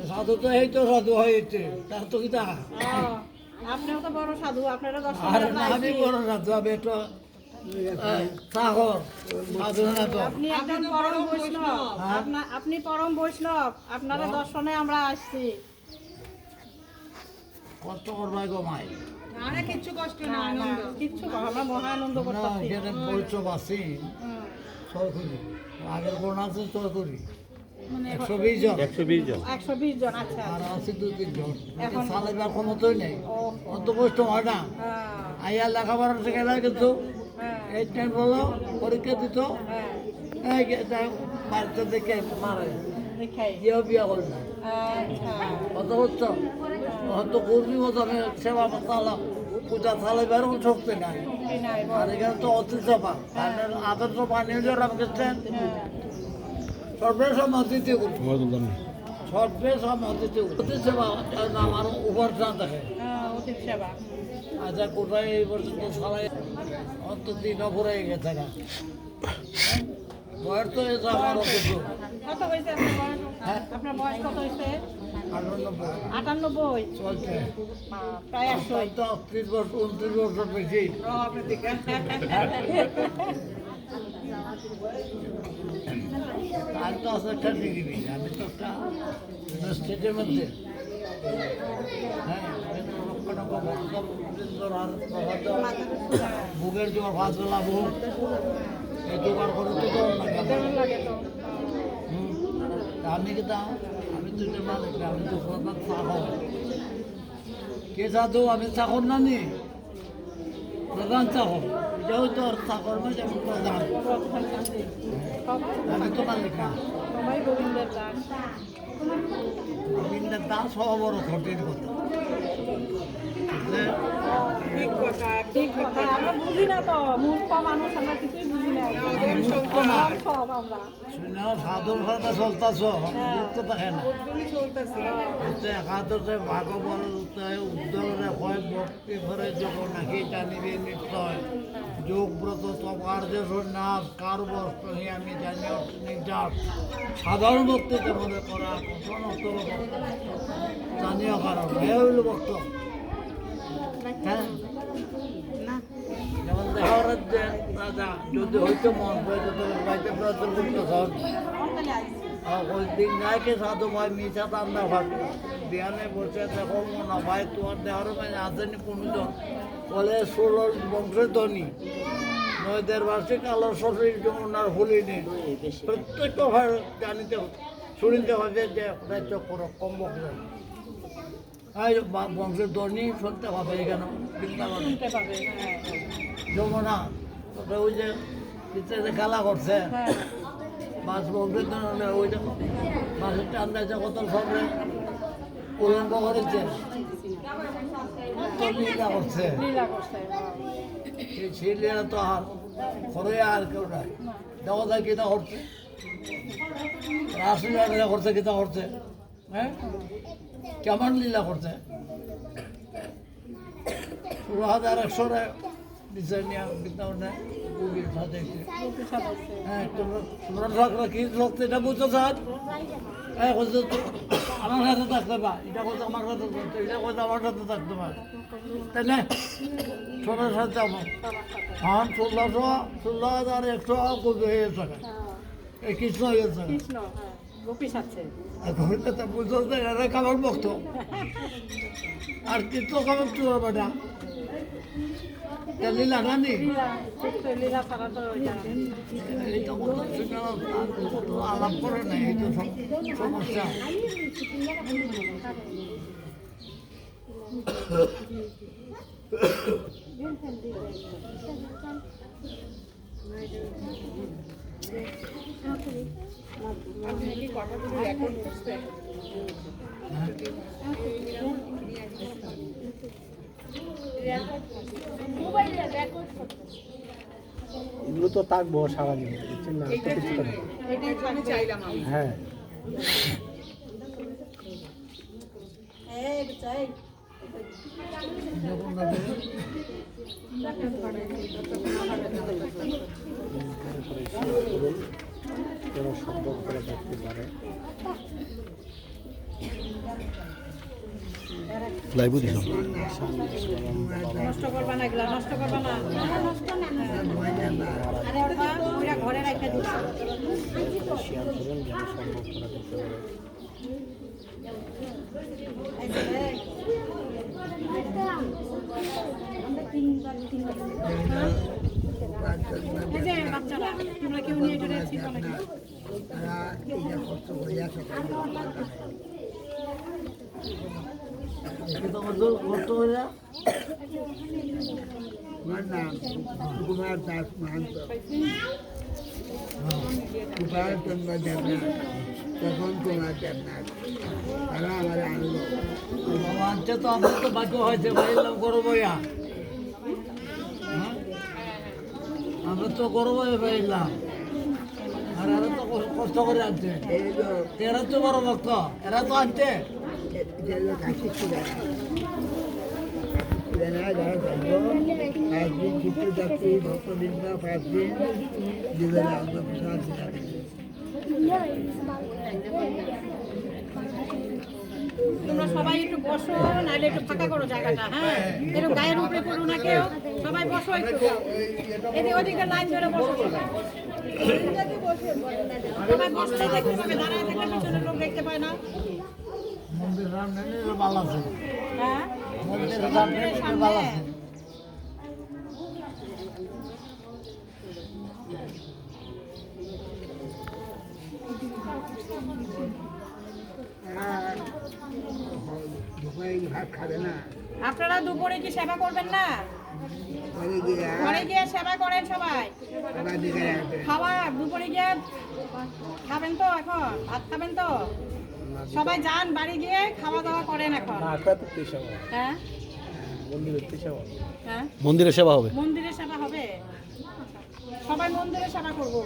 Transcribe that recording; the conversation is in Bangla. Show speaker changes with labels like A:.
A: সাধু তো এই তো সাধু হয়েছে তার তো কি তা
B: আপনিও তো বড় সাধু, আপনারা
A: আর আমি বড় সাধু আমি একটু সাগর সাধু না তো
B: আপনি একজন পরম বৈষ্ণব, আপনি পরম বৈষ্ণব, আপনারা দর্শনে আমরা আসছি।
A: কষ্ট করবাই গো মাই
B: কিচ্ছু কষ্ট না, কিচ্ছু আমরা মহা আনন্দ করতেছি।
A: এখানে বৈষ্ণব আছি ছয় করি আগের কোন আছে ছয় করি 120 জন
B: 120 জন, আচ্ছা।
A: আর আছে 2-3 জন এখন সালাইবার ক্ষমতাই নেই অত কষ্ট হয় না আইয়া লেখাপড়া শেখাইলা কিন্তু এই টাইম হলো পরীক্ষা দিত বাড়িতে দেখে মারে কেউ বিয়া করে না কত হচ্ছ হয়তো কর্মী মতো আমি সেবা চালাম পূজা চালাইবার শক্তি নাই আর এখানে তো অতি চাপা আদর্শ পানীয় জল আমি গেছেন সর্বেশ অতিথি সর্বেশ অতিথি অতি সেবা আমার উপর না দেখে আচ্ছা কোথায় এই পর্যন্ত চালাই অন্তত 3 অপরে গেছে না বয়স তো এসে আমার অসুস্থ
B: কত হয়েছে আপনার বয়স কত হয়েছে? 98
A: চলছে
B: প্রায় 100
A: তো 30 বছর 29 বছর বেশি আর তো আছে একটা ডিগ্রি আমি তো একটা স্টেটের মধ্যে বুকের জোর ভাত বেলা বুক এই জোগাড় করে তো
B: লাগে তো।
A: আমি কিন্তু আমি তো মালিক আমি তো প্রধান চাকর কে সাধু আমি চাকর না নি প্রধান চাকর এটাও তো চাকর মানে আমি প্রধান আমি তো মালিক না
B: সবাই গোবিন্দের দাস।
A: গোবিন্দের দাস হওয়া বড় কঠিন কথা
B: ঠিক কথা, আমরা বুঝি না তো, মূর্খ মানুষ, আমরা কিছুই বুঝি না। সব আমরা
A: সাধুর কথা চলতেছ বুঝতে থাকে না একাদশে ভাগবত উদ্যোগে হয় ভক্তি করে যখন নাকি জানিবে নিশ্চয় যোগ ব্রত তপার্য নাচ কার বস্ত্র আমি জানি নির্যাস সাধারণ ভক্তিতে মনে করা কখন জানিও কারণ এ হইল ভক্ত হ্যাঁ যেমন দেখা যে রাজা যদি হইতো মন হইতো বাইতে প্রচুর করতে ওই দিন গায়কে সাধু ভাই মিশা দান্দা ভাগ বিয়ানে বসে দেখো মনে ভাই তোমার দেওয়ার মানে আসেনি কোনোজন বলে 16 বংশের ধনী 9 বার্ষিক আলোর শরীর ওনার হলিনি প্রত্যেকটা ভাই জানিতে শুনিতে হবে যে রাজ্য কম বংশের বংশের ধনী শুনতে হবে এখানে বৃন্দাবনে যমুনা ওই যে পিছিয়ে খেলা করছে মাছ বংশের ধরনে ওই যে মাছের টান্দাইছে কত সবরে উলঙ্গ করেছে লীলা করছে সেই লীলা তো আর করে আর কেউ নাই দেখা যায় কিনা করছে রাসলীলা করছে কিনা করছে হ্যাঁ কেমন লীলা করছে 16,100 ডিজাইন বৃন্দাবনে গুগির সাথে হ্যাঁ তোমরা কি লোক এটা বুঝছো স্যার হ্যাঁ বলছো আমার সাথে থাকতে পা এটা বলছো আমার সাথে থাকতে এটা বলছো আমার সাথে থাকতে পা তাই না ছোটোর সাথে যাবো হ্যাঁ 16,100 কবি হয়ে গেছে এই কৃষ্ণ হয়ে গেছে বুঝছো এরা কামার ভক্ত আর কৃষ্ণ কামার তো বেটা লীলা নানি আলাপ করে না এই তো সমস্যা
C: এগুলো তো থাকবো সারাদিন হ্যাঁ
A: যখন
C: কোনো সম্পর্ক করে থাকতে পারে।
D: লাইভও দিলাম।
B: নষ্ট করবা না, এগুলা নষ্ট করবা না। আরে ওটা ওইটা ঘরে রাখতে দিস।
C: শেয়ার করুন যেন সম্পর্ক করে থাকতে পারে।
B: এই যে বাচ্চারা, তোমরা কেউ নিয়ে এটা রেখেছি নাকি?
A: তারা এইটা কষ্ট করে আছে কষ্ট করে আমার নাম কুমার দাস মাহান্ত কুমার চন্দ্র দেবনাথ তখন কুমার দেবনাথ তারা আমার আনলো আনছে তো আমার তো ভাগ্য হয়েছে ভাইলাম করো বইয়া আমরা তো করো বই পাইলাম আর এরা তো কষ্ট করে আনছে এরা তো বড় ভক্ত এরা তো আনছে
B: তোমরা সবাই একটু বসো, নাহলে একটু ফাঁকা করো জায়গাটা। হ্যাঁ, এরকম গায়ের উপরে পড়ো না কেউ, সবাই বসো একটু। এদিকে ওদিকে লাইন ধরে বসো সবাই। সবাই বসলে দেখতে পাবে, দাঁড়ায় থাকলে পিছনের লোক দেখতে পায় না।
A: মন্দির সামনে ভালো আছে
B: হ্যাঁ,
A: মন্দির সামনে ভালো আছে ভাত খাবে না
B: আপনারা দুপুরে কি সেবা করবেন না? ঘরে গিয়ে সেবা করেন সবাই। খাওয়া দুপুরে গিয়ে খাবেন তো, এখন ভাত খাবেন তো? সবাই যান বাড়ি গিয়ে খাওয়া দাওয়া করেন এখন।
C: না, আপনার তো পেশা হয়।
B: হ্যাঁ
C: মন্দিরের পেশা হয়।
B: হ্যাঁ,
D: মন্দিরে সেবা হবে।
B: মন্দিরে সেবা হবে, সবাই মন্দিরে সেবা করবো।